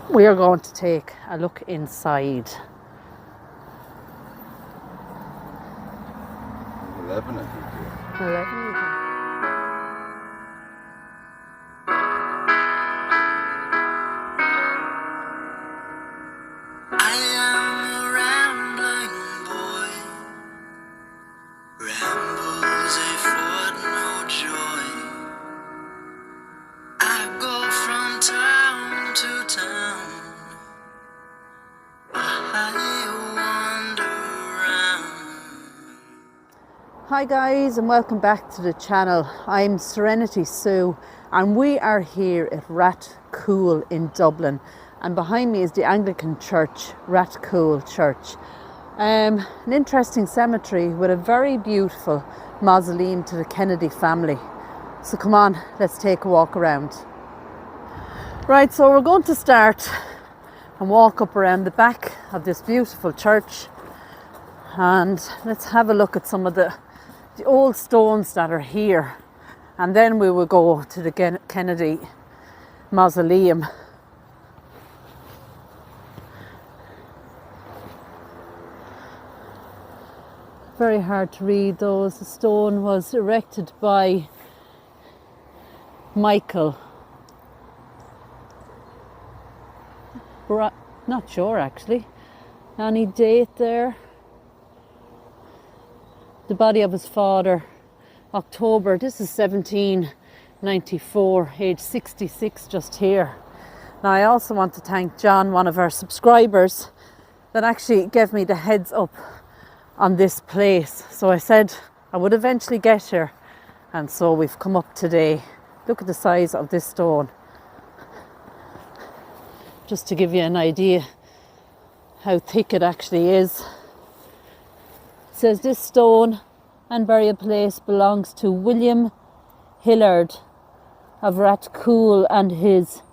we are going to take a look inside. 11, I think. Yeah. 11, you think? I am a rambling boy, rambles afford no joy. I go from town to town, I wander around. Hi guys, and welcome back to the channel. I'm Serenity Sue and we are here at Rathcoole in Dublin, and behind me is the Anglican church, Rathcoole Church. An interesting cemetery with a very beautiful mausoleum to the Kennedy family. So come on, let's take a walk around. Right, so we're going to start and walk up around the back of this beautiful church, and let's have a look at some of the old stones that are here, and then we will go to the Kennedy Mausoleum. Very hard to read those. The stone was erected by Michael. Not sure actually. Any date there? The body of his father, October, this is 1794, age 66, just here. Now I also want to thank John, one of our subscribers, that actually gave me the heads up on this place. So I said I would eventually get here, and so we've come up today. Look at the size of this stone. Just to give you an idea how thick it actually is. It says this stone and burial place belongs to William Hillard of Rathcoole and his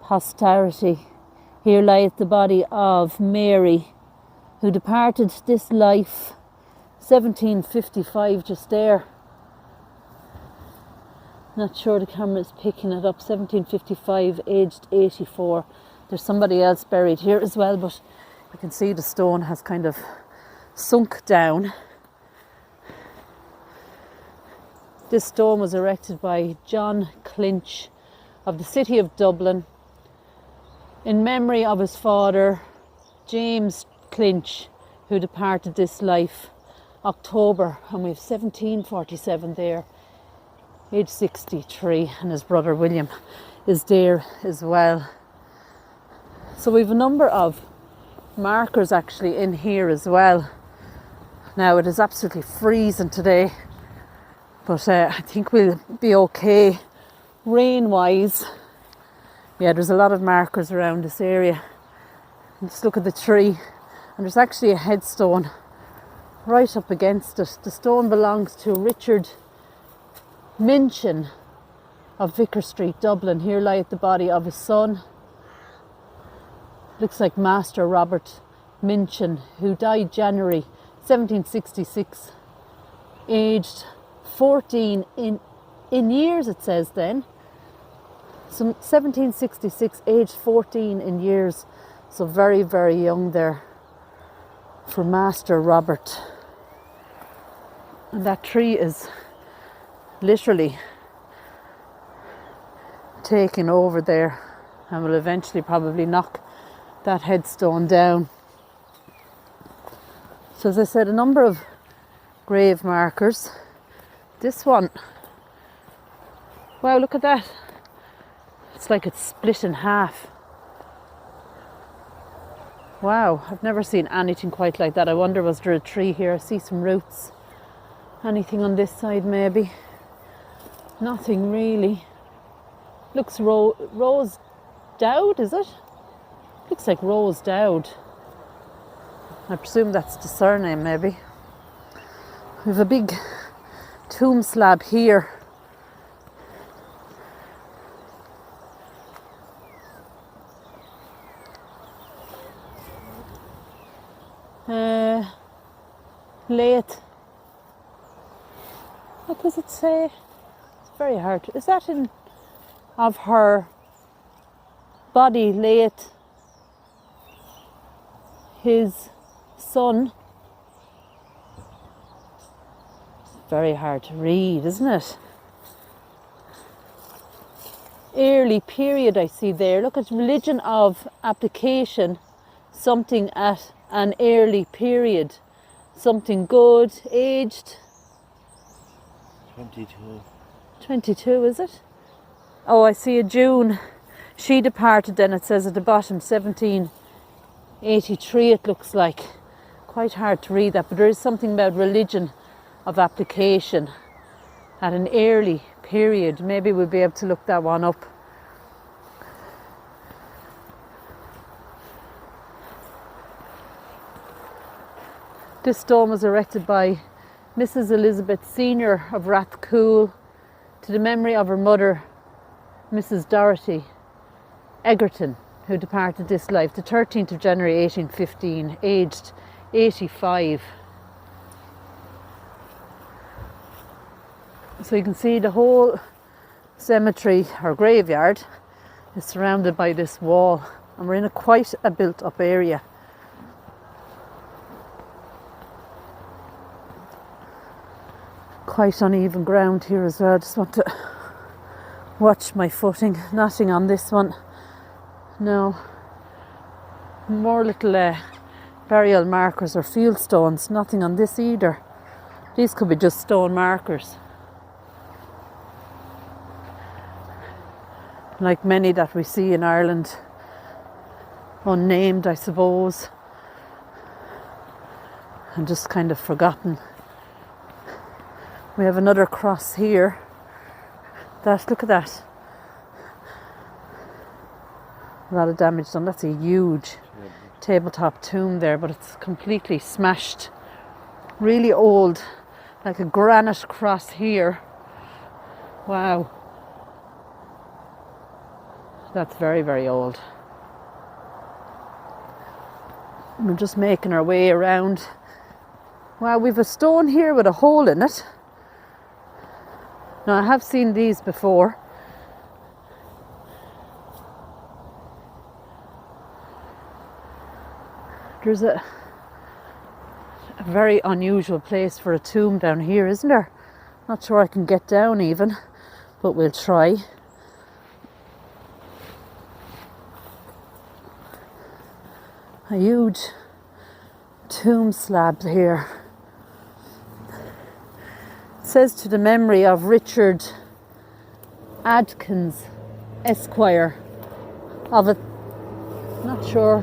posterity. Here lieth the body of Mary, who departed this life 1755, just there. Not sure the camera is picking it up. 1755, aged 84. There's somebody else buried here as well, but you can see the stone has kind of sunk down. This stone was erected by John Clinch of the city of Dublin in memory of his father, James Clinch, who departed this life October, and we have 1747 there, age 63, and his brother William is there as well. So we have a number of markers actually in here as well. Now it is absolutely freezing today, but I think we'll be okay rain wise. Yeah, there's a lot of markers around this area. And just look at the tree, and there's actually a headstone right up against it. The stone belongs to Richard Minchin of Vicar Street, Dublin. Here lieth the body of his son. Looks like Master Robert Minchin, who died January 1766, aged 14 in years, it says then. So 1766, aged 14 in years. So very, very young there for Master Robert. And that tree is literally taking over there, and will eventually probably knock that headstone down. So as I said, a number of grave markers. This one, wow, look at that. It's like it's split in half. Wow, I've never seen anything quite like that. I wonder, was there a tree here? I see some roots. Anything on this side maybe? Nothing really. Looks Rose Dowd, is it? Looks like Rose Dowd. I presume that's the surname maybe. We have a big tomb slab here. Late. What does it say? It's very hard. Is that in of her body late his son. Very hard to read, isn't it? Early period I see there. Look at religion of application. Something at an early period. Something good. Aged. 22. 22, is it? Oh, I see a June. She departed then, it says at the bottom, 1783 it looks like. Quite hard to read that, but there is something about religion of application at an early period. Maybe we'll be able to look that one up. This stone was erected by Mrs. Elizabeth Senior of Rathcoole to the memory of her mother, Mrs. Dorothy Egerton, who departed this life the 13th of January 1815, aged 85. So you can see the whole cemetery or graveyard is surrounded by this wall, and we're in quite a built up area. Quite uneven ground here as well. I just want to watch my footing. Nothing on this one. No. More little burial markers or field stones. Nothing on this either. These could be just stone markers. Like many that we see in Ireland. Unnamed, I suppose. And just kind of forgotten. We have another cross here. Look at that. A lot of damage done. That's a huge tabletop tomb there, but it's completely smashed. Really old, like a granite cross here. Wow. That's very, very old. We're just making our way around. Wow, we've a stone here with a hole in it. Now, I have seen these before. There's a very unusual place for a tomb down here, isn't there? Not sure I can get down even, but we'll try. A huge tomb slab here. It says to the memory of Richard Adkins, Esquire, of a, not sure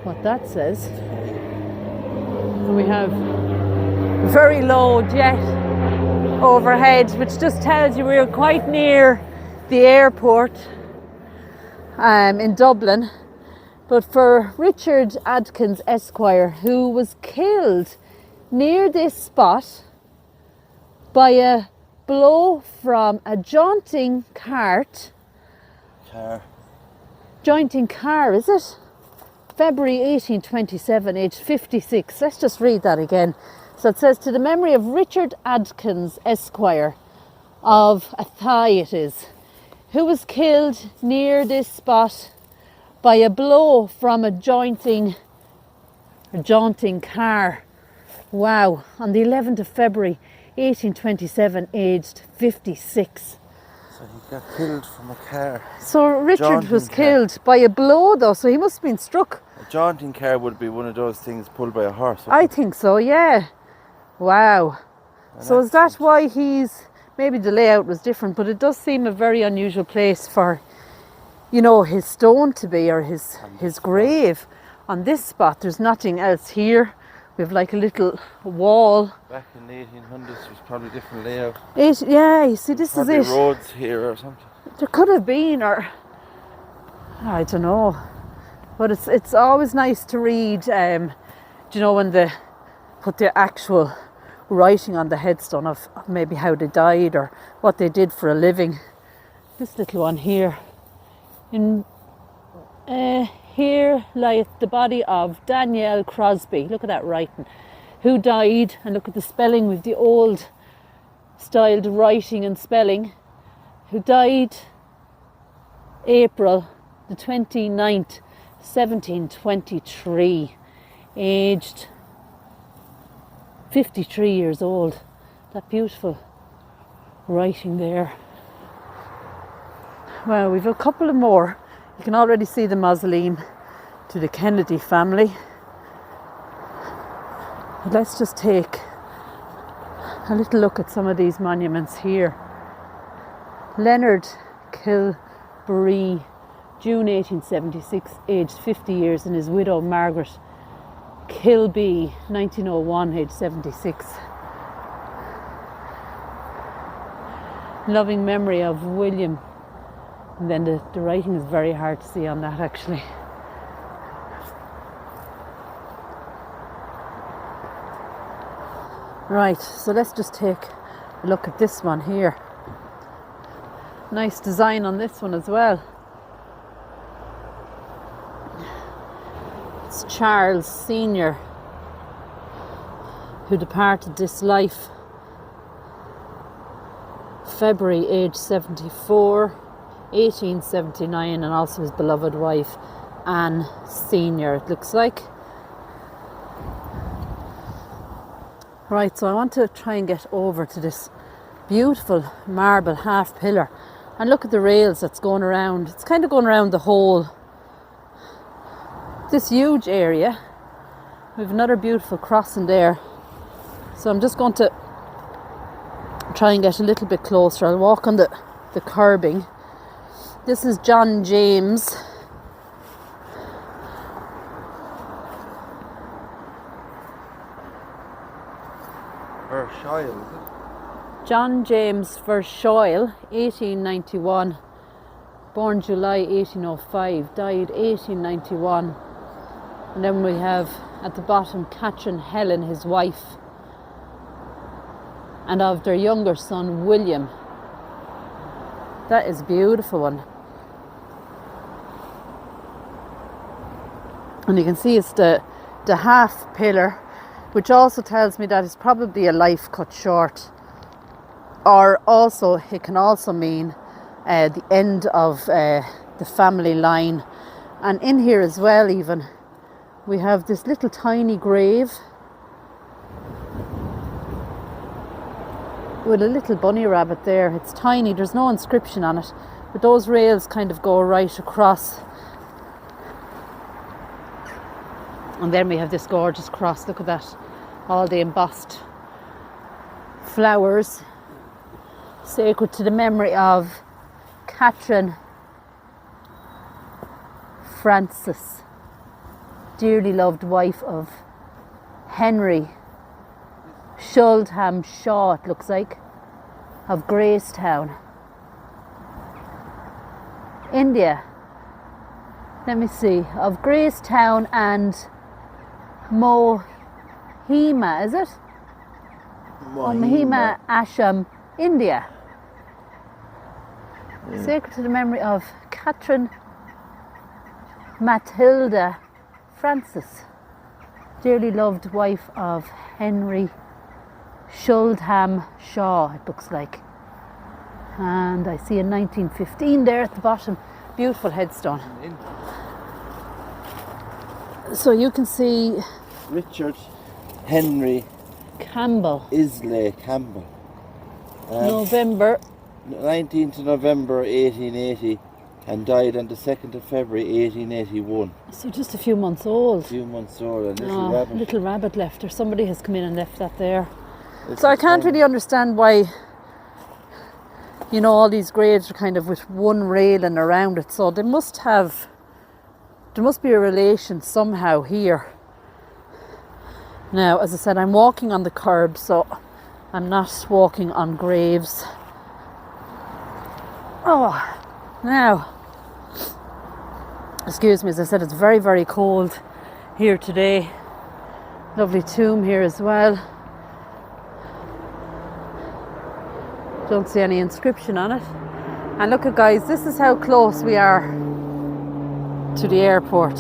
what that says. And we have a very low jet overhead, which just tells you we're quite near the airport in Dublin. But for Richard Adkins, Esquire, who was killed near this spot by a blow from a jaunting car, is it? February 1827, aged 56. Let's just read that again. So it says, to the memory of Richard Adkins, Esquire, of Athy it is, who was killed near this spot by a blow from a jaunting car. Wow, on the 11th of February 1827, aged 56. So he got killed from a car. So Richard was killed by a blow though, so he must have been struck. A jaunting car would be one of those things pulled by a horse. I think so, yeah. Wow. So is that why maybe the layout was different, but it does seem a very unusual place for, you know, his stone to be, or his grave. On this spot, there's nothing else here. We have like a little wall. Back in the 1800s, it was probably different layout. Yeah, you see, this is it. Roads here or something. There could have been, or I don't know. But it's always nice to read. Do you know when they put the actual writing on the headstone of maybe how they died or what they did for a living. This little one here. Here lieth the body of Danielle Crosby. Look at that writing. Who died, and look at the spelling with the old styled writing and spelling. Who died April the 29th, 1723, aged 53 years old. That beautiful writing there. Well, we've a couple of more. You can already see the mausoleum to the Kennedy family. But let's just take a little look at some of these monuments here. Leonard Kilbree, June 1876, aged 50 years, and his widow Margaret Kilby, 1901, aged 76. Loving memory of William. And then the writing is very hard to see on that, actually. Right, so let's just take a look at this one here. Nice design on this one as well. It's Charles Sr., who departed this life February, age 74, 1879, and also his beloved wife Anne Sr., it looks like. Right, so I want to try and get over to this beautiful marble half pillar and look at the rails that's going around. It's kind of going around the whole, this huge area. We have another beautiful crossing there. So I'm just going to try and get a little bit closer. I'll walk on the curbing. This is John James. Verschoyle, is it? John James Verschoyle, 1891. Born July 1805, died 1891. And then we have at the bottom Catherine Helen, his wife, and of their younger son William. That is a beautiful one. And you can see it's the half pillar, which also tells me that it's probably a life cut short. Or also, it can also mean the end of the family line. And in here as well, even, we have this little tiny grave with a little bunny rabbit there. It's tiny, there's no inscription on it, but those rails kind of go right across. And then we have this gorgeous cross. Look at that, all the embossed flowers, sacred to the memory of Catherine Francis, dearly loved wife of Henry Shuldham Shaw, it looks like, of Gracetown, India. Let me see, of Gracetown and Mohima, is it? Mohima Asham, India. Yeah. Sacred to the memory of Catherine Matilda Francis, dearly loved wife of Henry Shuldham Shaw, it looks like. And I see a 1915 there at the bottom. Beautiful headstone. So you can see Richard Henry Campbell. Islay Campbell. November 19th of November 1880 and died on the 2nd of February 1881. So just a few months old. A few months old, a little rabbit left, or somebody has come in and left that there. So I can't really understand why, you know, all these graves are kind of with one railing around it. So there must be a relation somehow here. Now, as I said, I'm walking on the curb, so I'm not walking on graves. Oh, now, excuse me, as I said, it's very, very cold here today. Lovely tomb here as well. Don't see any inscription on it. And look at, guys, this is how close we are to the airport.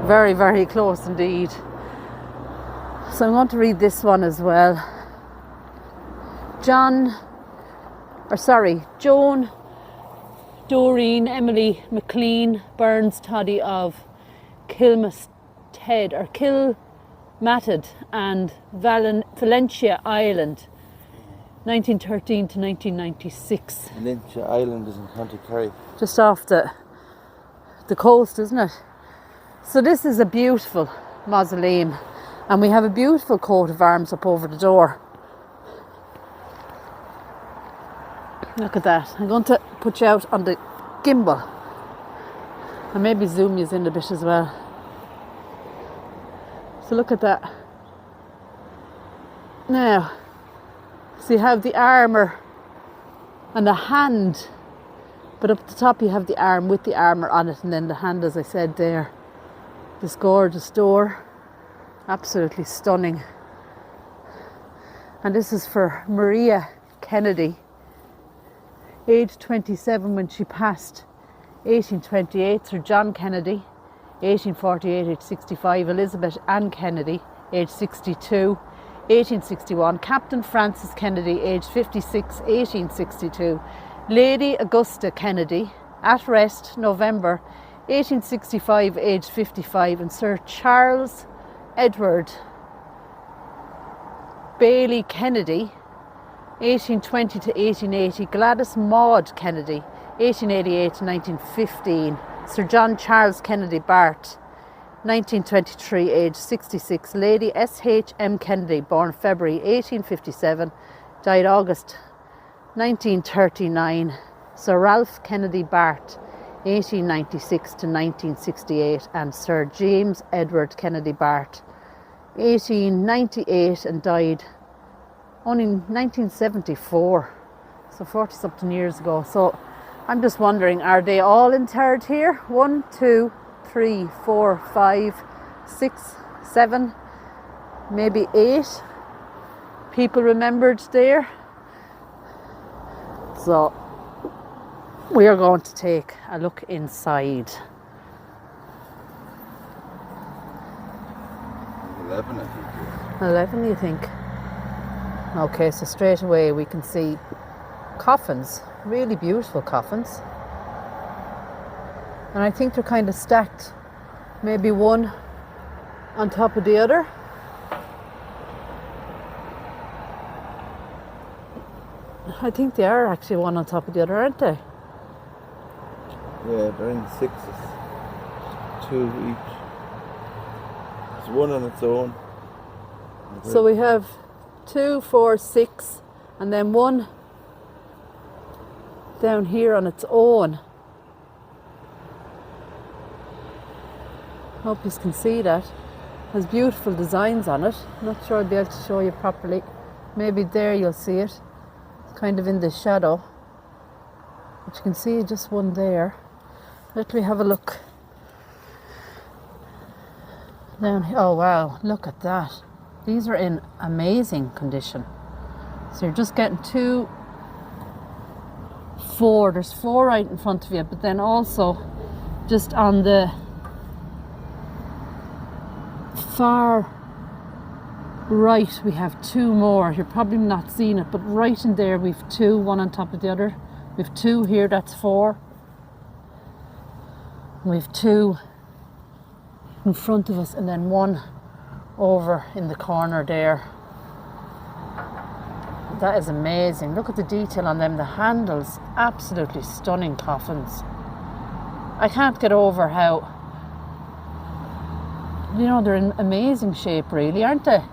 Very, very close indeed. So I'm going to read this one as well. Joan Doreen Emily McLean Burns Toddy of Kilmasted or Kilmatted and Valencia Island, 1913 to 1996. Valencia Island is in County Kerry. Just off the coast, isn't it? So this is a beautiful mausoleum, and we have a beautiful coat of arms up over the door. Look at that. I'm going to put you out on the gimbal and maybe zoom you in a bit as well. So look at that. Now, so you have the armour and the hand, but up the top you have the arm with the armour on it, and then the hand, as I said there. This gorgeous door, absolutely stunning. And this is for Maria Kennedy, age 27 when she passed, 1828. Sir John Kennedy, 1848, age 65. Elizabeth Ann Kennedy, age 62, 1861. Captain Francis Kennedy, age 56, 1862. Lady Augusta Kennedy, at rest, November 1865, age 55. And Sir Charles Edward Bailey Kennedy, 1820 to 1880. Gladys Maud Kennedy, 1888 to 1915. Sir John Charles Kennedy Bart, 1923, age 66. Lady S.H.M. Kennedy, born February 1857, died August 1939. Sir Ralph Kennedy Bart, 1896 to 1968. And Sir James Edward Kennedy Bart, 1898, and died only 1974, so 40 something years ago. So I'm just wondering, are they all interred here? 1, 2, 3, 4, 5, 6, 7, maybe 8 people remembered there. So we are going to take a look inside. 11, I think. 11, you think? Okay, so straight away we can see coffins, really beautiful coffins. And I think they're kind of stacked, maybe one on top of the other. I think they are actually one on top of the other, aren't they? Yeah, they're in sixes. 2 each. There's one on its own. So we have 2, 4, 6, and then one down here on its own. Hope you can see that. Has beautiful designs on it. Not sure I'll be able to show you properly. Maybe there you'll see it. It's kind of in the shadow. But you can see just one there. Let me have a look. Down here. Oh wow, look at that. These are in amazing condition. So you're just getting 2, 4. There's 4 right in front of you, but then also just on the far right we have 2 more. You're probably not seeing it, but right in there we've 2, one on top of the other. We've 2 here, that's 4. We've 2 in front of us, and then 1 over in the corner there. That is amazing. Look at the detail on them. The handles, absolutely stunning coffins. I can't get over how, you know, they're in amazing shape really, aren't they?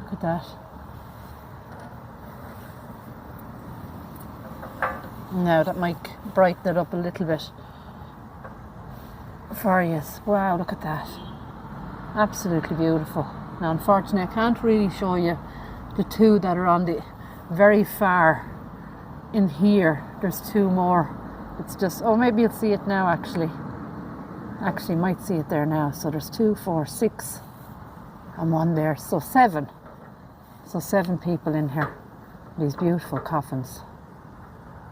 Look at that. Now that might brighten it up a little bit for you. Wow, look at that. Absolutely beautiful. Now unfortunately I can't really show you the 2 that are on the very far in here. There's 2 more. It's just, oh, maybe you'll see it now actually. Actually might see it there now. So there's 2, 4, 6 and 1 there. So 7. So 7 people in here. These beautiful coffins.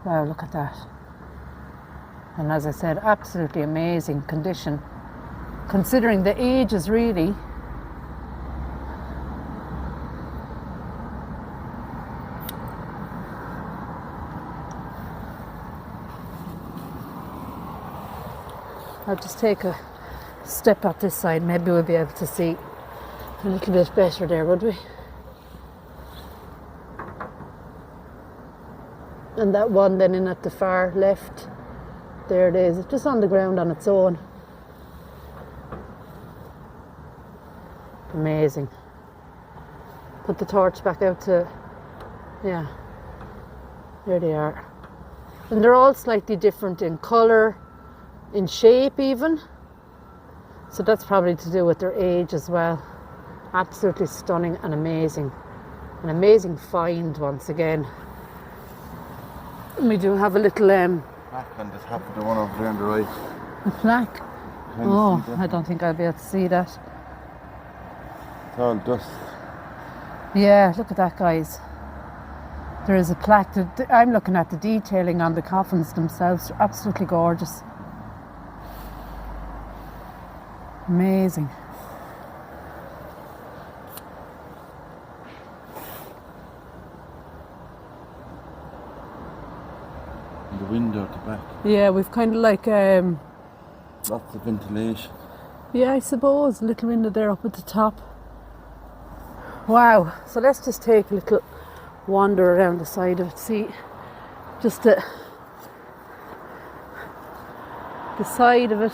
Wow, look at that. And as I said, absolutely amazing condition, considering the ages really. I'll just take a step up this side. Maybe we'll be able to see a little bit better there, would we? And that one then in at the far left, there it is. It's just on the ground on its own. Amazing. Put the torch back out to, yeah, there they are. And they're all slightly different in colour, in shape even. So that's probably to do with their age as well. Absolutely stunning and amazing. An amazing find once again. And we do have a little Back on this happened to one over there on the right. a plaque. Can you Oh, see that? I don't think I'll be able to see that. It's all dust. Yeah, look at that, guys. There is a plaque. I'm looking at the detailing on the coffins themselves. They're absolutely gorgeous. Amazing. And the window at the back. Yeah, we've kind of like, Lots of ventilation. yeah, I suppose, a little window there up at the top. Wow. So let's just take a little wander around the side of it. See, just the side of it.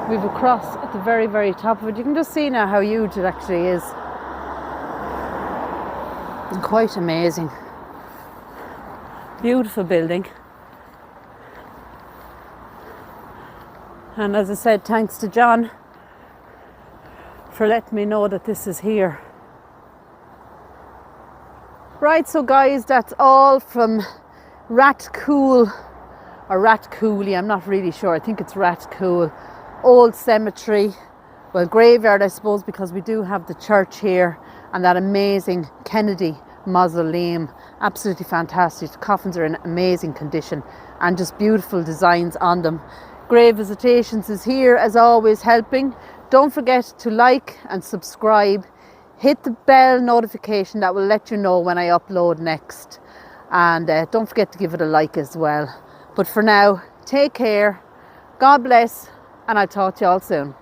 We've a cross at the very, very top of it. You can just see now how huge it actually is. It's quite amazing. Beautiful building. And as I said, thanks to John for letting me know that this is here. Right, so guys, that's all from Ratcool, or Ratcooley, I'm not really sure. I think it's Ratcool. Old cemetery, well, graveyard, I suppose, because we do have the church here and that amazing Kennedy Mausoleum. Absolutely fantastic. The coffins are in amazing condition and just beautiful designs on them. Grave Visitations is here as always helping. Don't forget to like and subscribe. Hit the bell notification that will let you know when I upload next. And don't forget to give it a like as well. But for now, take care. God bless. And I'll talk to you all soon.